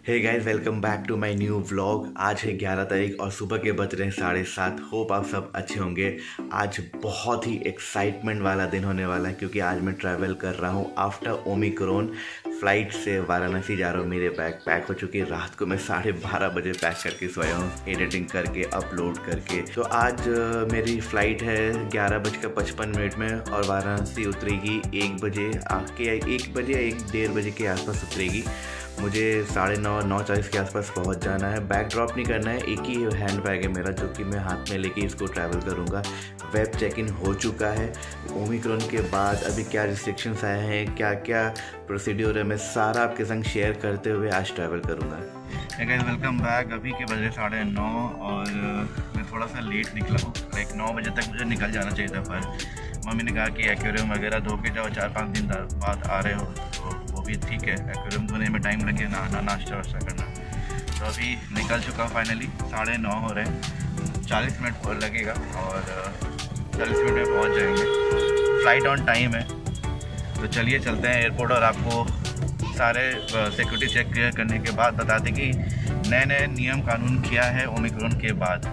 Hey guys, welcome back to my new vlog. आज है 11 तारीख और सुबह के बज रहे हैं 7:30। होप आप सब अच्छे होंगे। आज बहुत ही एक्साइटमेंट वाला दिन होने वाला है क्योंकि आज मैं ट्रैवल कर रहा हूँ आफ्टर ओमिक्रॉन। फ़्लाइट से वाराणसी जा रहा हूँ। मेरे बैग पैक हो चुकी है। रात को मैं 12:30 बजे पैक करके सोया हूँ, एडिटिंग करके अपलोड करके। तो आज मेरी फ़्लाइट है 11:55 में और वाराणसी उतरेगी 1 बजे आके 1 बजे या 1:30 बजे के आसपास उतरेगी। मुझे 9:40 के आसपास पहुंच जाना है। बैग ड्रॉप नहीं करना है। एक ही हैंड बैग है मेरा जो कि मैं हाथ में लेके इसको ट्रैवल करूंगा। वेब चेक इन हो चुका है। ओमिक्रॉन के बाद अभी क्या रिस्ट्रिक्शंस आए हैं, क्या क्या प्रोसीड्योर है, मैं सारा आपके संग शेयर करते हुए आज ट्रैवल करूँगा। Guys, welcome back. अभी के बजे 9:30 और मैं थोड़ा सा लेट निकला हूँ। 9 बजे तक मुझे निकल जाना चाहिए था, पर मम्मी ने कहा कि एक्वेरियम वगैरह धो के जाओ, 4-5 दिन बाद आ रहे हो तो वो भी ठीक है। एक्वेरियम धोने में टाइम लगे, नहाना, नाश्ता वाश्ता करना। तो अभी निकल चुका फाइनली। 9:30 हो रहे हैं। 40 मिनट और लगेगा और 40 मिनट में पहुंच जाएंगे। फ़्लाइट ऑन टाइम है। तो चलिए चलते हैं एयरपोर्ट और आपको सारे सिक्योरिटी चेक क्लियर करने के बाद बताते कि नए नए नियम कानून क्या है ओमिक्रॉन के बाद।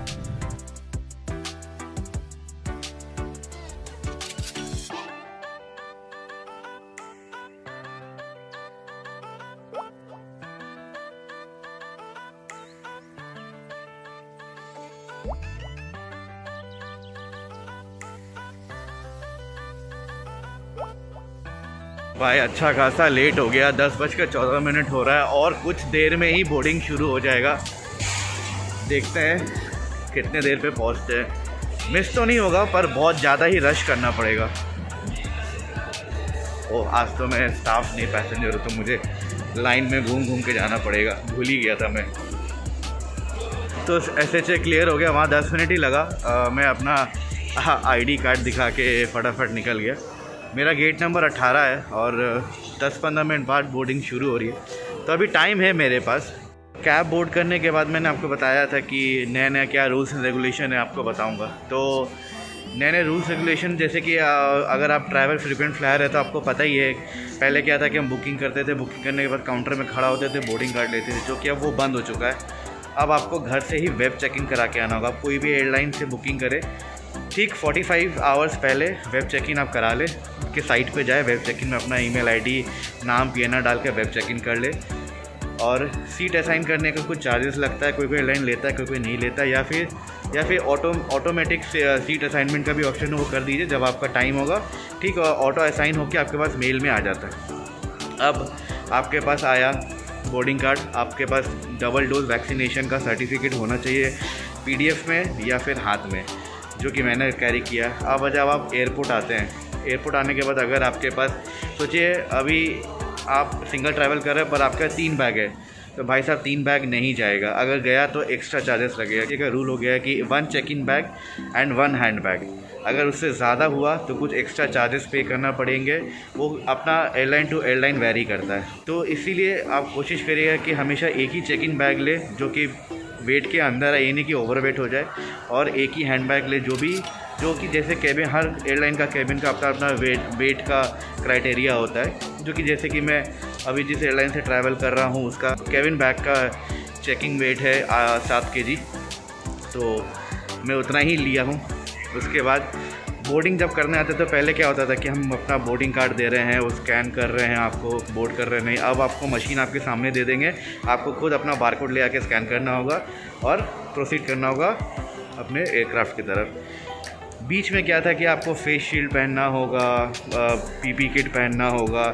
भाई अच्छा खासा लेट हो गया। 10:14 हो रहा है और कुछ देर में ही बोर्डिंग शुरू हो जाएगा। देखते हैं कितने देर पे पहुंचते हैं। मिस तो नहीं होगा पर बहुत ज़्यादा ही रश करना पड़ेगा। ओह, आज तो मैं स्टाफ नहीं पैसेंजर हूँ तो मुझे लाइन में घूम घूम के जाना पड़ेगा। भूल ही गया था मैं। तो SHA क्लियर हो गया। वहाँ 10 मिनट ही लगा। मैं अपना ID कार्ड दिखा के फटाफट निकल गया। मेरा गेट नंबर 18 है और 10-15 मिनट बाद बोर्डिंग शुरू हो रही है। तो अभी टाइम है मेरे पास। कैब बोर्ड करने के बाद मैंने आपको बताया था कि नया नया क्या रूल्स एंड रेगुलेशन है, आपको बताऊंगा। तो नए नए रूल्स रेगुलेशन जैसे कि अगर आप ट्रैवल फ्रीक्वेंट फ्लायर है तो आपको पता ही है। पहले क्या था कि हम बुकिंग करते थे, बुकिंग करने के बाद काउंटर में खड़ा होते थे, बोर्डिंग कार्ड लेते थे, जो कि अब वो बंद हो चुका है। अब आपको घर से ही वेब चेकिंग करा के आना होगा। आप कोई भी एयरलाइन से बुकिंग करे, ठीक 45 आवर्स पहले वेब चेक इन आप करा ले। के साइट पे जाए, वेब चेक इन में अपना ईमेल ID, नाम, PNR डाल के वेब चेक इन कर ले। और सीट असाइन करने का कुछ चार्जेस लगता है। कोई कोई एयरलाइन लेता है, कोई कोई नहीं लेता। या फिर ऑटोमेटिक सीट असाइनमेंट का भी ऑप्शन है, वो कर दीजिए जब आपका टाइम होगा। ठीक, ऑटो असाइन होकर आपके पास मेल में आ जाता है। अब आपके पास आया बोर्डिंग कार्ड, आपके पास डबल डोज वैक्सीनेशन का सर्टिफिकेट होना चाहिए PDF में या फिर हाथ में, जो कि मैंने कैरी किया। अब जब आप एयरपोर्ट आते हैं, एयरपोर्ट आने के बाद अगर आपके पास, सोचिए अभी आप सिंगल ट्रैवल कर रहे हैं पर आपका 3 बैग है, तो भाई साहब 3 बैग नहीं जाएगा। अगर गया तो एक्स्ट्रा चार्जेस लगेगा। ठीक है, रूल हो गया है कि 1 check in bag and 1 hand bag. अगर उससे ज़्यादा हुआ तो कुछ एक्स्ट्रा चार्जेस पे करना पड़ेंगे। वो अपना एयरलाइन टू एयरलाइन वेरी करता है। तो इसीलिए आप कोशिश करिएगा कि हमेशा एक ही चेक इन बैग ले जो कि वेट के अंदर है, ये नहीं कि ओवरवेट हो जाए। और एक ही हैंड बैग ले जो कि जैसे केबिन, हर एयरलाइन का केबिन का अपना वेट का क्राइटेरिया होता है। जो कि जैसे कि मैं अभी जिस एयरलाइन से ट्रैवल कर रहा हूँ उसका केबिन बैग का चेकिंग वेट है 7 kg, तो मैं उतना ही लिया हूँ। उसके बाद बोर्डिंग जब करने आते तो पहले क्या होता था कि हम अपना बोर्डिंग कार्ड दे रहे हैं, वो स्कैन कर रहे हैं, आपको बोर्ड कर रहे हैं। नहीं, अब आपको मशीन आपके सामने दे देंगे। आपको खुद अपना बारकोड ले आके स्कैन करना होगा और प्रोसीड करना होगा अपने एयरक्राफ्ट की तरफ। बीच में क्या था कि आपको फेस शील्ड पहनना होगा, PP किट पहनना होगा।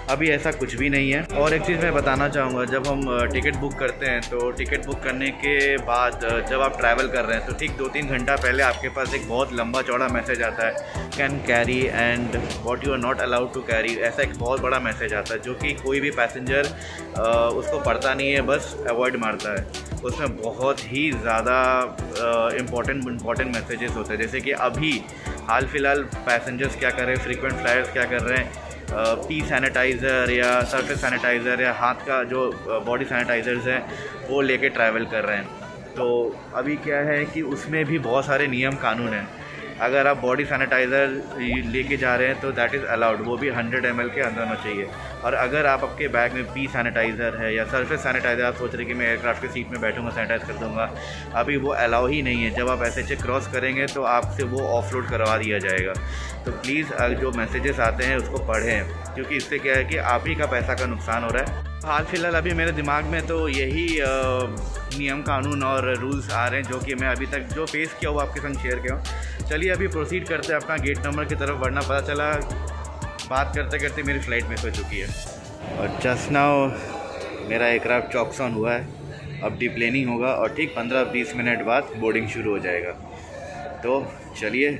अभी ऐसा कुछ भी नहीं है। और एक चीज़ मैं बताना चाहूँगा, जब हम टिकट बुक करते हैं तो टिकट बुक करने के बाद जब आप ट्रैवल कर रहे हैं तो ठीक 2-3 घंटा पहले आपके पास एक बहुत लंबा चौड़ा मैसेज आता है, can carry and what you are not allowed to carry. ऐसा एक बहुत बड़ा मैसेज आता है जो कि कोई भी पैसेंजर उसको पढ़ता नहीं है, बस अवॉइड मारता है। उसमें बहुत ही ज़्यादा इम्पॉर्टेंट मैसेजेस होते हैं। जैसे कि अभी हाल फिलहाल पैसेंजर्स क्या कर रहे हैं, फ्रीक्वेंट फ्लायर्स क्या कर रहे हैं, पी सैनिटाइज़र या सरफेस सैनिटाइज़र या हाथ का जो बॉडी सैनिटाइज़र्स हैं वो लेके ट्रैवल कर रहे हैं। तो अभी क्या है कि उसमें भी बहुत सारे नियम कानून हैं। अगर आप बॉडी सैनिटाइज़र लेके जा रहे हैं तो दैट इज़ अलाउड, वो भी 100 ml के अंदर होना चाहिए। और अगर आप आपके बैग में बी सैनिटाइज़र है या सरफेस सैनिटाइज़र, आप सोच रहे कि मैं एयरक्राफ्ट की सीट में बैठूंगा सैनिटाइज़ कर दूंगा, अभी वो अलाउ ही नहीं है। जब आप SHA क्रॉस करेंगे तो आपसे वो ऑफलोड करवा दिया जाएगा। तो प्लीज़ जो मैसेजेस आते हैं उसको पढ़ें, क्योंकि इससे क्या है कि आप ही का पैसा का नुकसान हो रहा है। हाल फिलहाल अभी मेरे दिमाग में तो यही नियम कानून और रूल्स आ रहे हैं जो कि मैं अभी तक जो फेस किया हुआ आपके संग शेयर किया हूँ। चलिए अभी प्रोसीड करते हैं अपना गेट नंबर की तरफ, वरना पता चला बात करते करते मेरी फ़्लाइट मिस हो चुकी है। और जस्ट नाउ मेरा एयरक्राफ्ट चॉक्स ऑन हुआ है, अब डिप्लेनिंग होगा और ठीक 15-20 मिनट बाद बोर्डिंग शुरू हो जाएगा। तो चलिए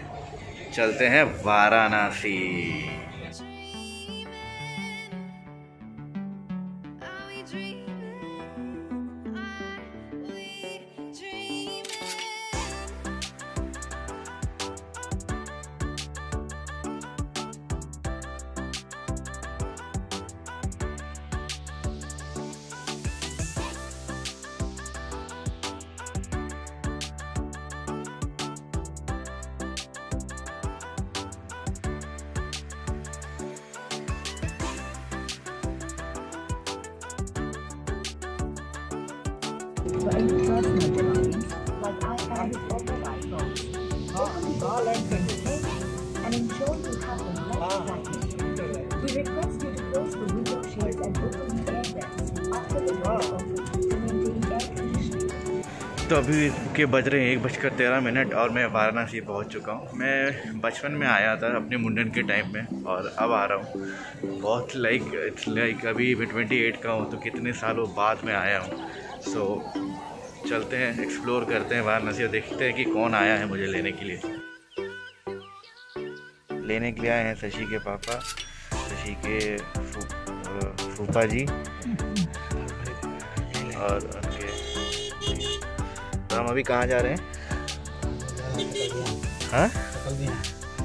चलते हैं Varanasi. For any personal belongings, like iPads or mobile phones, open the leg indicate and ensure you have the left bracket. We request you to close the window shades and open the air vents after the door opens to maintain air conditioning. तो अभी के बज रहे हैं 1:13 और मैं वाराणसी पहुंच चुका हूं। मैं बचपन में आया था अपने मुंडन के टाइम में और अब आ रहा हूं। बहुत लाइक अभी मैं 28 का हूं, तो कितने सालों बाद मैं आया हूं। सो चलते हैं, एक्सप्लोर करते हैं वाराणसी और देखते हैं कि कौन आया है मुझे लेने के लिए। आए हैं शशि के पापा, शशि के फूफा जी और उनके। तो हम अभी कहाँ जा रहे हैं? हाँ,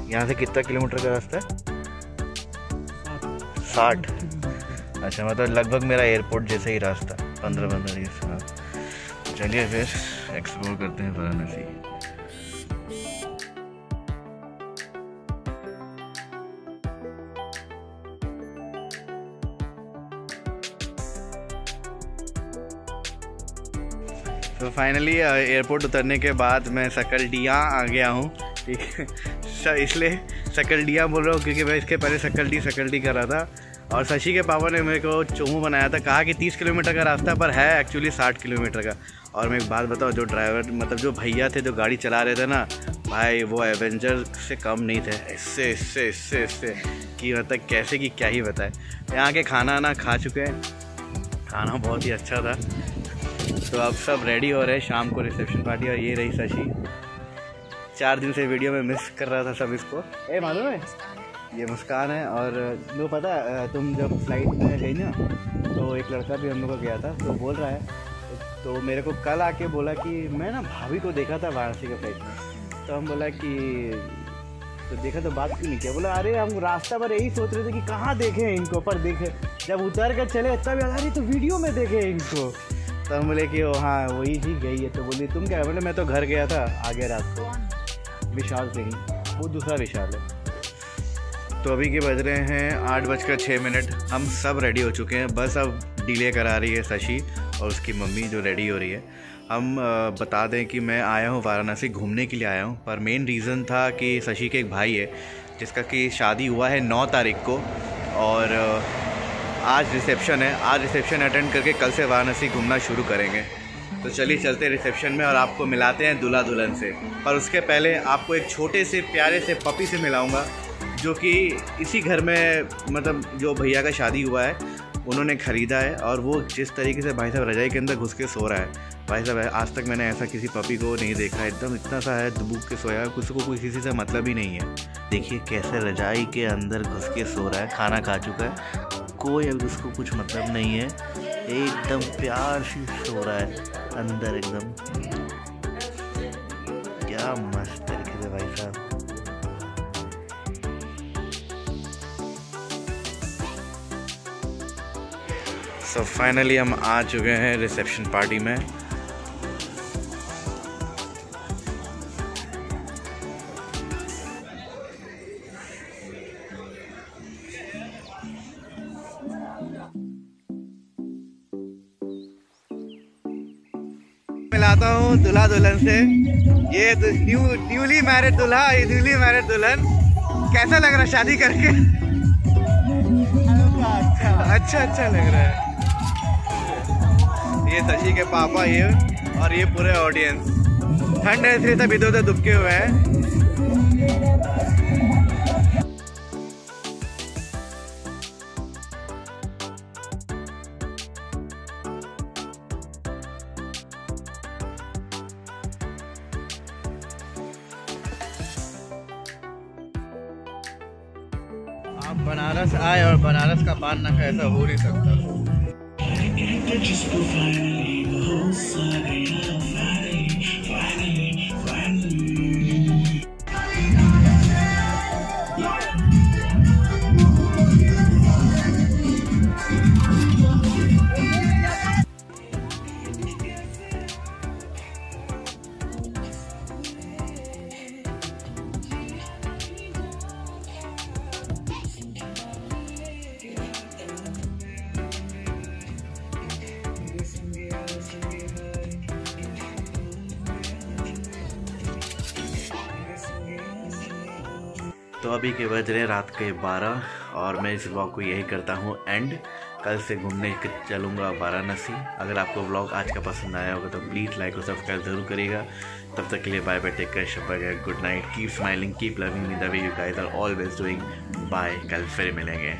यहाँ से कितना किलोमीटर का रास्ता है? 60। अच्छा, मतलब लगभग मेरा एयरपोर्ट जैसा ही रास्ता, 15-20। हाँ, चलिए फिर एक्सप्लोर करते हैं वाराणसी। तो फाइनली एयरपोर्ट उतरने के बाद मैं सकलडिया आ गया हूँ। ठीक है, इसलिए सकलडिया बोल रहा हूँ क्योंकि मैं इसके पहले सकलडी कर रहा था। और शशि के पापा ने मेरे को चोमू बनाया था, कहा कि 30 किलोमीटर का रास्ता, पर है एक्चुअली 60 किलोमीटर का। और मैं एक बात बताऊँ, जो ड्राइवर मतलब जो भैया थे जो गाड़ी चला रहे थे ना भाई, वो एवेंजर से कम नहीं थे। इससे कि मतलब कैसे कि क्या ही बताए। यहाँ के खाना ना खा चुके हैं, खाना बहुत ही अच्छा था। तो अब सब रेडी हो रहे हैं शाम को रिसेप्शन पार्टी। और ये रही शशि, 4 दिन से वीडियो में मिस कर रहा था सब इसको। मालूम है, ये मुस्कान है। और वो पता तुम जब फ्लाइट में गई ना, तो एक लड़का भी हम लोग को गया था, तो बोल रहा है, तो मेरे को कल आके बोला कि मैं ना भाभी को देखा था वाराणसी के फ्लाइट में। तो हम बोला कि तो देखा तो बात क्यों नहीं किया? बोला अरे हम रास्ता पर यही सोच रहे थे कि कहाँ देखें इनको, पर देखे जब उतर कर चले तब याद आ रही तो वीडियो में देखे इनको। तो हम बोले कि हाँ वही जी गई है। तो बोली तुम क्या? बोले मैं तो घर गया था आगे रात को। विशाल सिंह, वो दूसरा विशाल है। तो अभी के बज रहे हैं 8:06। हम सब रेडी हो चुके हैं, बस अब डिले करा रही है शशि और उसकी मम्मी जो रेडी हो रही है। हम बता दें कि मैं आया हूँ वाराणसी घूमने के लिए आया हूँ, पर मेन रीज़न था कि शशि के एक भाई है जिसका कि शादी हुआ है 9 तारीख को, और आज रिसेप्शन है। आज रिसेप्शन अटेंड करके कल से वाराणसी घूमना शुरू करेंगे। तो चलिए चलते हैं रिसेप्शन में और आपको मिलाते हैं दूल्हा दुल्हन से। पर उसके पहले आपको एक छोटे से प्यारे से पपी से मिलाऊंगा, जो कि इसी घर में मतलब जो भैया का शादी हुआ है उन्होंने ख़रीदा है। और वो जिस तरीके से भाई साहब रजाई के अंदर घुस के सो रहा है, भाई साहब आज तक मैंने ऐसा किसी पपी को नहीं देखा। एकदम इतना सा है दुबूक के सोया, किसी को किसी से मतलब ही नहीं है। देखिए कैसे रजाई के अंदर घुस के सो रहा है, खाना खा चुका है, कोई अब उसको कुछ मतलब नहीं है, एकदम प्यार से सो रहा है अंदर एकदम। क्या मस्त तरीके से भाई साहब। सो फाइनली हम आ चुके हैं रिसेप्शन पार्टी में। मिलाता हूँ दूल्हा दुल्हन से। ये न्यूली मैरिड दूल्हा, ये न्यूली मैरिड दुल्हन। कैसा लग रहा है शादी करके? अच्छा लग रहा है। ये शशि के पापा ये, और ये पूरे ऑडियंस। ठंड है इसलिए सब इधर उधर दुबके हुए हैं। आप बनारस आए और बनारस का पान ना खाए तो हो नहीं सकता। तो अभी के बज रहे रात के 12 और मैं इस व्लॉग को यही करता हूँ एंड। कल से घूमने चलूँगा वाराणसी। अगर आपको व्लॉग आज का पसंद आया होगा तो प्लीज़ लाइक और सब्सक्राइब ज़रूर करिएगा। तब तक के लिए बाय बाय, टेक केयर, शब्बा good night, keep smiling, keep loving me the way you guys are always doing. Bye, कल फिर मिलेंगे।